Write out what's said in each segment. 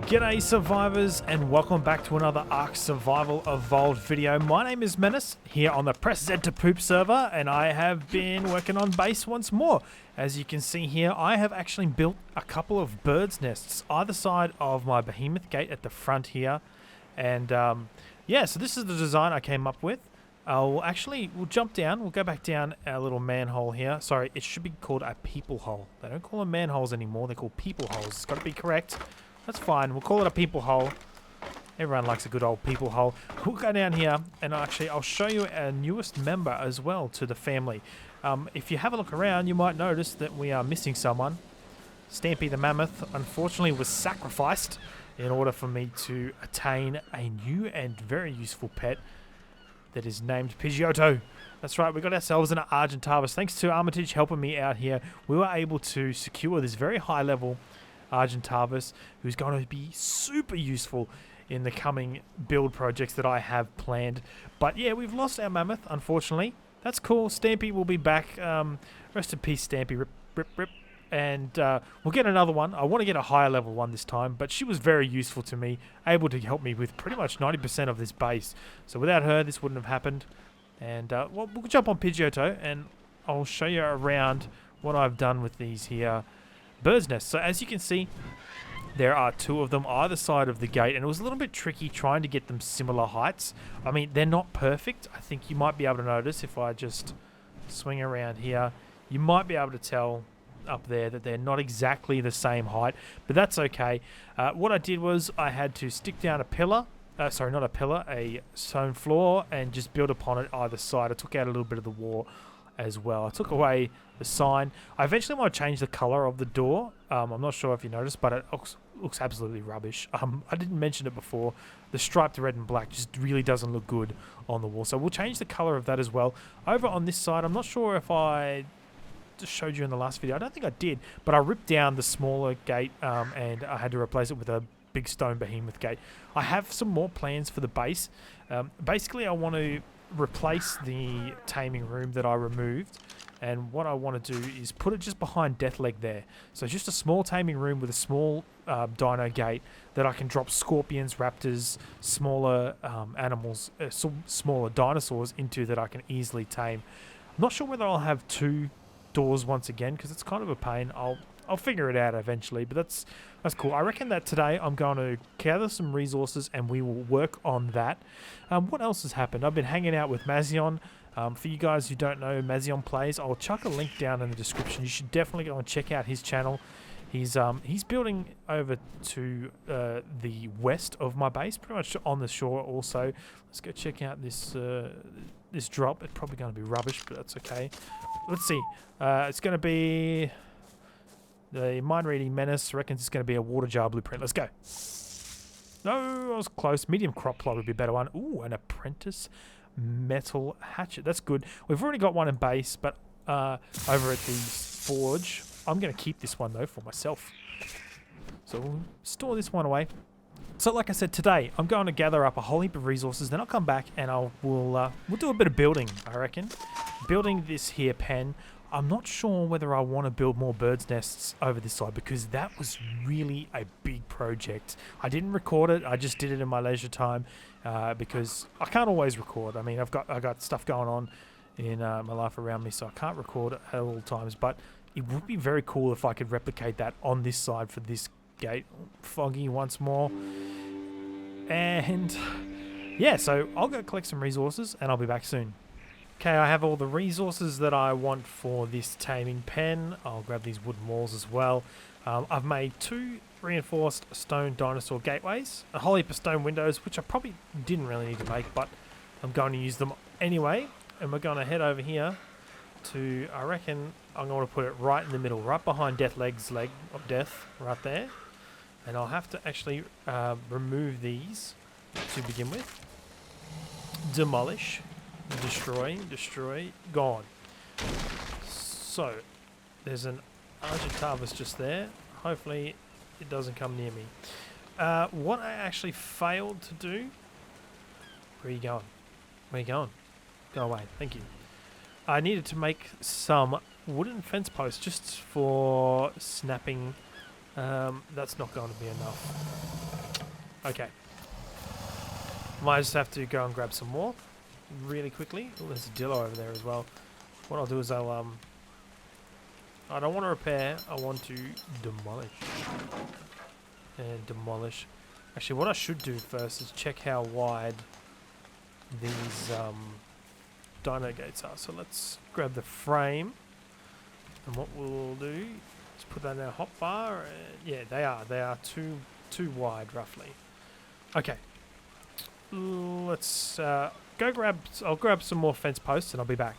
G'day survivors and welcome back to another ARK Survival Evolved video. My name is Mennace here on the Press Z to Poop server and I have been working on base once more. As you can see here, I have actually built a couple of birds' nests either side of my behemoth gate at the front here. And yeah, so this is the design I came up with. We'll jump down, we'll go back down our little manhole here. Sorry, it should be called a people hole. They don't call them manholes anymore, they're called people holes. It's got to be correct. That's fine. We'll call it a people hole. Everyone likes a good old people hole. We'll go down here and I'll show you our newest member as well to the family. If you have a look around, you might notice that we are missing someone. Stampy the mammoth, unfortunately, was sacrificed in order for me to attain a new and very useful pet that is named Pidgeotto. That's right, we got ourselves an Argentavis. Thanks to Armitage helping me out here, we were able to secure this very high level Argentavis, who's going to be super useful in the coming build projects that I have planned. But yeah, we've lost our mammoth, unfortunately. That's cool. Stampy will be back. Rest in peace, Stampy. Rip, rip, rip. And we'll get another one. I want to get a higher level one this time, but she was very useful to me, able to help me with pretty much 90% of this base. So without her, this wouldn't have happened. And well, we'll jump on Pidgeotto, and I'll show you around what I've done with these here bird's nests. So as you can see, there are two of them either side of the gate, and it was a little bit tricky trying to get them similar heights. I mean, they're not perfect. I think you might be able to notice if I just swing around here, you might be able to tell up there that they're not exactly the same height, but that's okay. What I did was I had to stick down a pillar, sorry, not a pillar, a stone floor, and just build upon it either side. I took out a little bit of the wall as well. I took away the sign. I eventually want to change the color of the door. I'm not sure if you noticed, but it looks absolutely rubbish. I didn't mention it before. The striped red and black just really doesn't look good on the wall. So we'll change the color of that as well. Over on this side, I'm not sure if I just showed you in the last video. I don't think I did, but I ripped down the smaller gate and I had to replace it with a big stone behemoth gate. I have some more plans for the base. Basically, I want to replace the taming room that I removed, and what I want to do is put it just behind Deathleg there. So just a small taming room with a small dino gate that I can drop scorpions, raptors, smaller animals, smaller dinosaurs into that I can easily tame. I'm not sure whether I'll have two doors once again because it's kind of a pain. I'll figure it out eventually, but that's cool. I reckon that today I'm going to gather some resources and we will work on that. What else has happened? I've been hanging out with Mazion. For you guys who don't know Mazion plays, I'll chuck a link down in the description. You should definitely go and check out his channel. He's building over to the west of my base, pretty much on the shore also. Let's go check out this this drop. It's probably going to be rubbish, but that's okay. Let's see. It's going to be... The mind-reading Menace reckons it's going to be a water jar blueprint. Let's go. No, I was close. Medium crop plot would be a better one. Ooh, an apprentice metal hatchet. That's good. We've already got one in base, but over at the forge, I'm going to keep this one, though, for myself. So we'll store this one away. So like I said, today, I'm going to gather up a whole heap of resources. Then I'll come back and we'll do a bit of building, I reckon. Building this here pen. I'm not sure whether I want to build more bird's nests over this side because that was really a big project. I didn't record it. I just did it in my leisure time because I can't always record. I mean, I got stuff going on in my life around me, so I can't record at all times. But it would be very cool if I could replicate that on this side for this gate. Foggy once more. And yeah, so I'll go collect some resources and I'll be back soon. Okay, I have all the resources that I want for this taming pen. I'll grab these wooden walls as well. I've made 2 reinforced stone dinosaur gateways, a whole heap of stone windows, which I probably didn't really need to make, but I'm going to use them anyway. And we're going to head over here to, I reckon, I'm going to put it right in the middle, right behind Deathleg's leg of death, right there. And I'll have to actually remove these to begin with. Demolish. Destroy, gone. So, there's an Argentavis just there. Hopefully, it doesn't come near me. What I actually failed to do... Where are you going? Where are you going? Go away, thank you. I needed to make some wooden fence posts just for snapping That's not going to be enough. Okay. Might just have to go and grab some more really quickly. Oh, there's a dillo over there as well. What I'll do is I'll I don't want to repair, I want to demolish. And demolish. Actually, what I should do first is check how wide these dino gates are. So let's grab the frame. And what we'll do is put that in our hotbar. Yeah, they are too wide roughly. Okay. Let's go grab. I'll grab some more fence posts and I'll be back.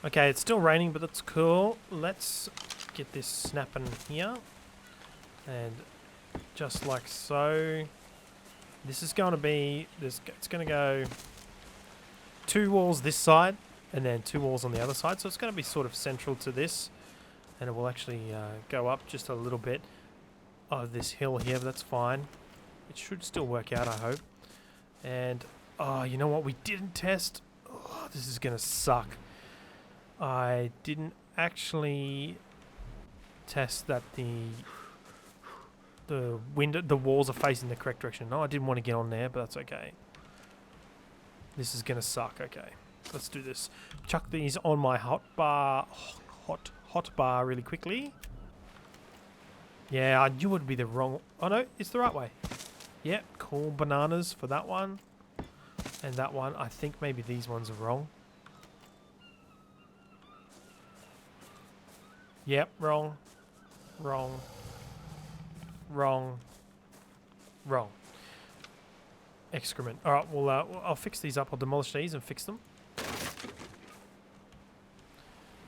Okay, it's still raining, but that's cool. Let's get this snapping here, and just like so. This is going to be this. It's going to go 2 walls this side, and then 2 walls on the other side. So it's going to be sort of central to this, and it will actually go up just a little bit of this hill here. But that's fine. It should still work out, I hope. And, oh, you know what we didn't test? Oh, this is going to suck. I didn't actually test that the walls are facing the correct direction. No, I didn't want to get on there, but that's okay. This is going to suck. Okay, let's do this. Chuck these on my hot bar really quickly. Yeah, I knew it would be the wrong... Oh, no, it's the right way. Yep, cool. Bananas for that one. And that one, I think maybe these ones are wrong. Yep, wrong. Wrong. Wrong. Wrong. Excrement. Alright, well, I'll fix these up. I'll demolish these and fix them.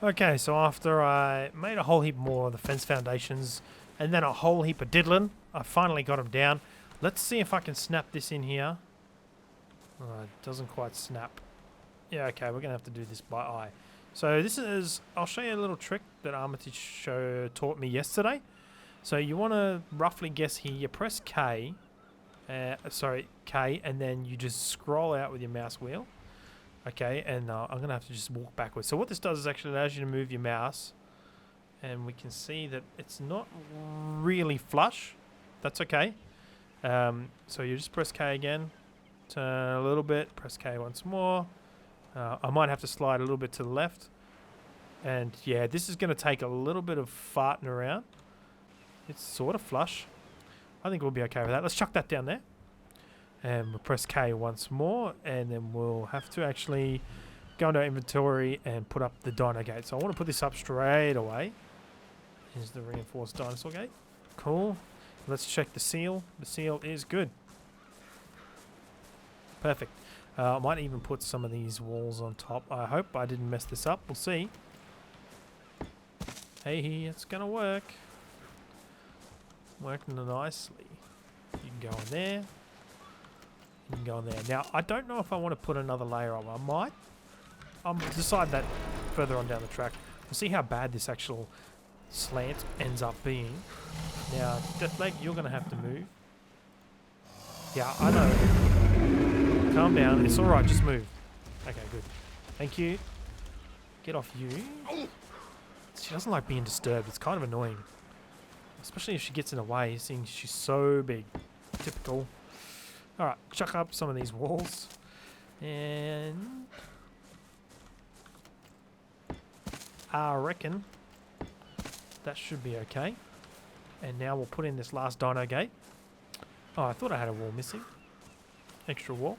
Okay, so after I made a whole heap more of the fence foundations and then a whole heap of diddling, I finally got them down. Let's see if I can snap this in here. Oh, it doesn't quite snap. Yeah, okay, we're going to have to do this by eye. So this is, I'll show you a little trick that Armitage taught me yesterday. So you want to roughly guess here, you press K, K, and then you just scroll out with your mouse wheel. Okay, and I'm going to have to just walk backwards. So what this does is actually allows you to move your mouse, and we can see that it's not really flush. That's okay. So you just press K again, turn a little bit, press K once more. I might have to slide a little bit to the left. And yeah, this is going to take a little bit of farting around. It's sort of flush. I think we'll be okay with that. Let's chuck that down there. And we'll press K once more. And then we'll have to actually go into our inventory and put up the dino gate. So I want to put this up straight away. Here's the reinforced dinosaur gate. Cool. Let's check the seal. The seal is good. Perfect. I might even put some of these walls on top. I hope I didn't mess this up. We'll see. Hey, it's going to work. Working nicely. You can go in there. You can go in there. Now, I don't know if I want to put another layer on. I might. I'll decide that further on down the track. We'll see how bad this actual slant ends up being. Now, Deathleg, you're going to have to move. Yeah, I know. Calm down. It's alright. Just move. Okay, good. Thank you. Get off you. She doesn't like being disturbed. It's kind of annoying. Especially if she gets in the way, seeing she's so big. Typical. Alright, chuck up some of these walls. And I reckon that should be okay. And now we'll put in this last dino gate. Oh, I thought I had a wall missing. Extra wall.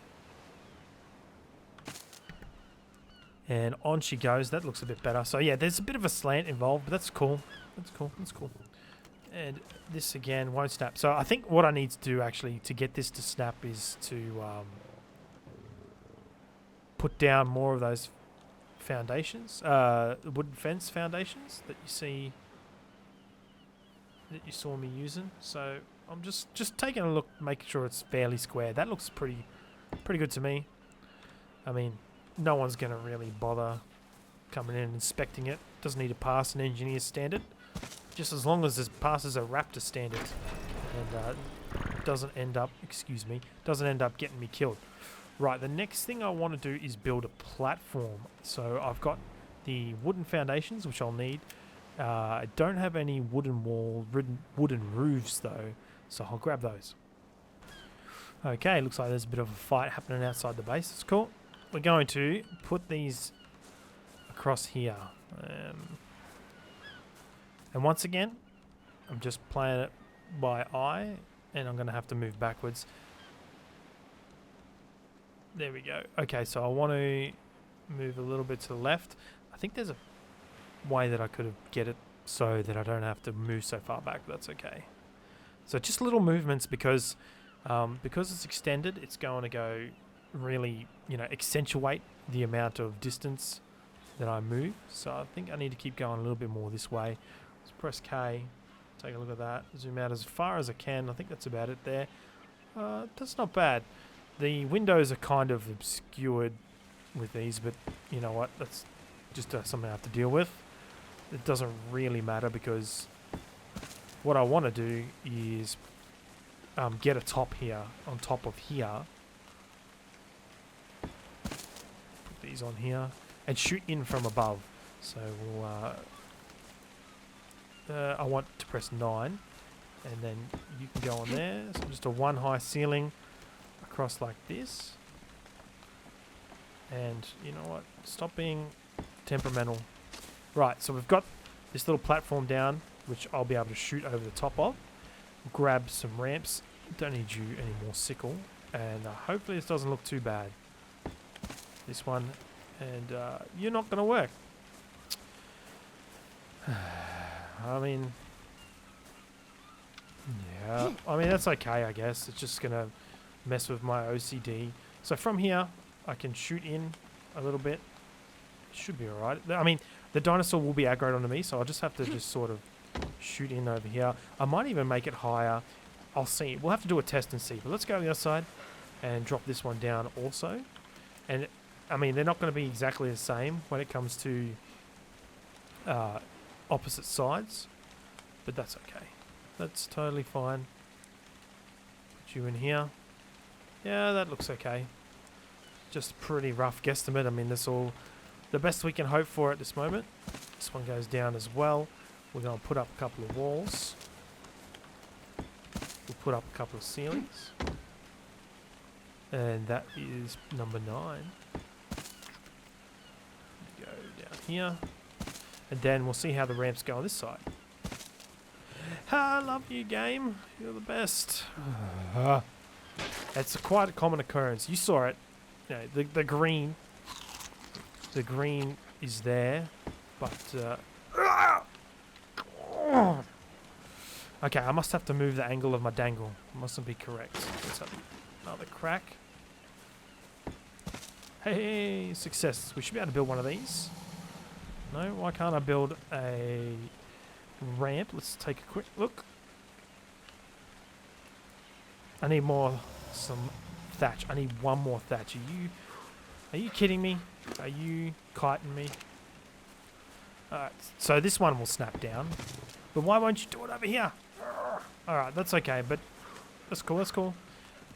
And on she goes. That looks a bit better. So yeah, there's a bit of a slant involved, but that's cool. That's cool. That's cool. And this again won't snap. So I think what I need to do actually to get this to snap is to put down more of those foundations, wooden fence foundations that you see, that you saw me using. So I'm just taking a look, making sure it's fairly square. That looks pretty good to me. I mean, no one's going to really bother coming in and inspecting it. Doesn't need to pass an engineer's standard. Just as long as it passes a raptor standard and doesn't end up, doesn't end up getting me killed. Right, the next thing I want to do is build a platform. So I've got the wooden foundations, which I'll need. I don't have any wooden roofs though, so I'll grab those. Okay, looks like there's a bit of a fight happening outside the base. It's cool. We're going to put these across here. And once again, I'm just playing it by eye, and I'm going to have to move backwards. There we go. Okay, so I want to move a little bit to the left. I think there's a way that I could have get it so that I don't have to move so far back, but that's okay. So just little movements because it's extended, it's going to go really, accentuate the amount of distance that I move. So I think I need to keep going a little bit more this way. Let's press K, take a look at that, zoom out as far as I can. I think that's about it there. That's not bad. The windows are kind of obscured with these, but you know what, that's just something I have to deal with. It doesn't really matter because what I want to do is get a top here on top of here, put these on here and shoot in from above. So we'll I want to press 9 and then you can go on there. So just a one high ceiling across like this, and you know what, stop being temperamental. Right, so we've got this little platform down which I'll be able to shoot over the top of. Grab some ramps. Don't need you anymore, sickle, and hopefully this doesn't look too bad, this one, and you're not going to work. I mean, yeah, I mean that's okay, I guess. It's just going to mess with my OCD. So from here I can shoot in a little bit. Should be alright. I mean, the dinosaur will be aggroed onto me, so I'll just have to just sort of shoot in over here. I might even make it higher. I'll see. We'll have to do a test and see. But let's go on the other side and drop this one down also. And I mean, they're not going to be exactly the same when it comes to opposite sides, but that's okay. That's totally fine. Put you in here. Yeah, that looks okay. Just pretty rough guesstimate. I mean, that's all the best we can hope for at this moment. This one goes down as well. We're going to put up a couple of walls. We'll put up a couple of ceilings. And that is number 9. Go down here. And then we'll see how the ramps go on this side. I love you, game. You're the best. It's quite a common occurrence. You saw it. You know, the green. The green is there, but okay, I must have to move the angle of my dangle. It mustn't be correct. Let's have another crack. Hey, success. We should be able to build one of these. No, why can't I build a ramp? Let's take a quick look. I need some thatch. I need one more thatch. Are you kidding me? Are you kiting me? Alright, so this one will snap down. But why won't you do it over here? Alright, that's okay, but that's cool, that's cool.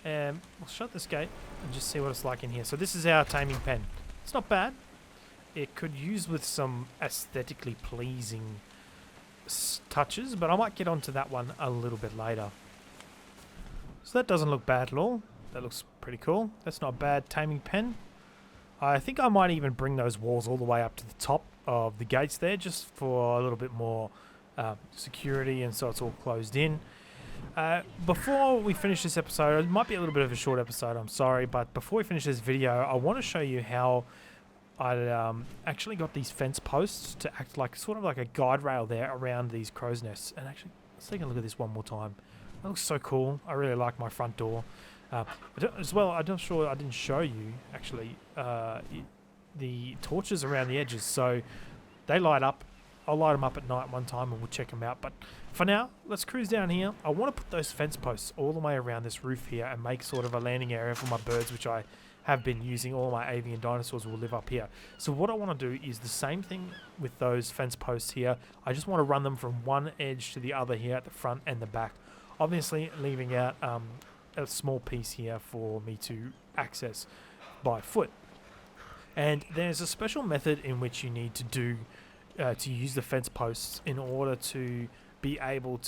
And we'll shut this gate and just see what it's like in here. So this is our taming pen. It's not bad. It could use with some aesthetically pleasing touches, but I might get onto that one a little bit later. So that doesn't look bad at all. That looks pretty cool. That's not a bad taming pen. I think I might even bring those walls all the way up to the top of the gates there, just for a little bit more security, and so it's all closed in. Before we finish this episode, it might be a little bit of a short episode, I'm sorry, but before we finish this video, I want to show you how I actually got these fence posts to act like sort of like a guide rail there around these crow's nests. And actually, let's take a look at this one more time. That looks so cool. I really like my front door. As well, I'm not sure I didn't show you actually the torches around the edges, so they light up. I'll light them up at night one time and we'll check them out, but for now let's cruise down here. I want to put those fence posts all the way around this roof here and make sort of a landing area for my birds, which I have been using. All my avian dinosaurs will live up here. So what I want to do is the same thing with those fence posts here. I just want to run them from one edge to the other here at the front and the back, obviously leaving out a small piece here for me to access by foot. And there's a special method in which you need to do to use the fence posts in order to be able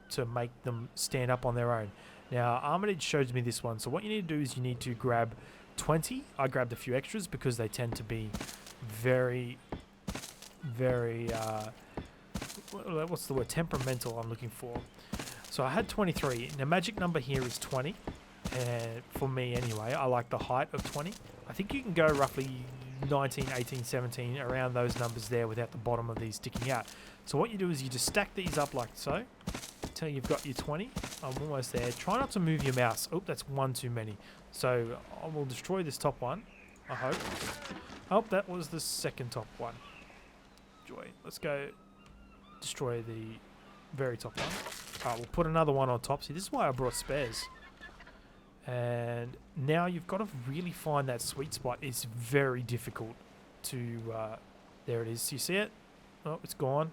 to make them stand up on their own. Now, Armitage shows me this one. So what you need to do is you need to grab 20. I grabbed a few extras because they tend to be very, very, what's the word? Temperamental I'm looking for. So I had 23. The magic number here is 20. And for me anyway, I like the height of 20. I think you can go roughly 19, 18, 17, around those numbers there without the bottom of these sticking out. So what you do is you just stack these up like so, until you've got your 20. I'm almost there. Try not to move your mouse. Oh, that's one too many. So I will destroy this top one, I hope. Oh, that was the second top one. Joy. Let's go destroy the very top one. Alright, we'll put another one on top. See, this is why I brought spares. And now you've got to really find that sweet spot. It's very difficult to... there it is. You see it? Oh, it's gone.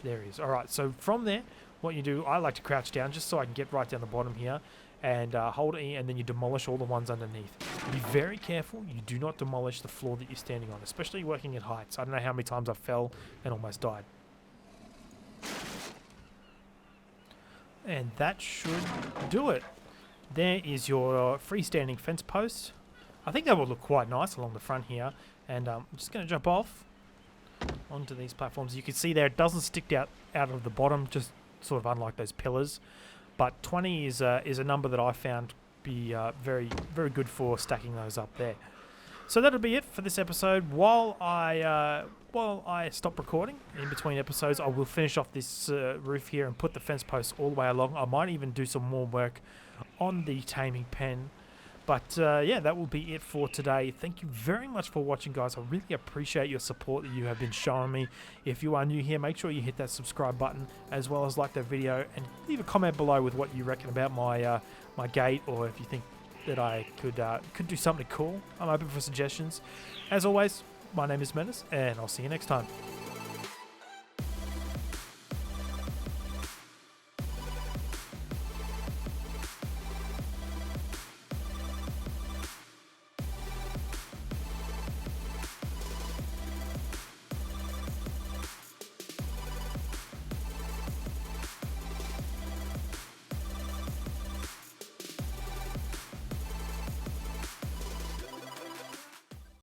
There it is. Alright, so from there, what you do, I like to crouch down just so I can get right down the bottom here. And hold E, and then you demolish all the ones underneath. Be very careful. You do not demolish the floor that you're standing on, especially working at heights. I don't know how many times I fell and almost died. And that should do it. There is your freestanding fence post. I think that will look quite nice along the front here. And I'm just going to jump off onto these platforms. You can see there it doesn't stick out of the bottom, just sort of unlike those pillars. But 20 is a number that I found be very, very good for stacking those up there. So that'll be it for this episode. While I stop recording in between episodes, I will finish off this roof here and put the fence posts all the way along. I might even do some more work on the taming pen. But yeah, that will be it for today. Thank you very much for watching, guys. I really appreciate your support that you have been showing me. If you are new here, make sure you hit that subscribe button, as well as like that video, and leave a comment below with what you reckon about my my gate, or if you think that I could do something cool. I'm open for suggestions. As always, my name is Mennace, and I'll see you next time.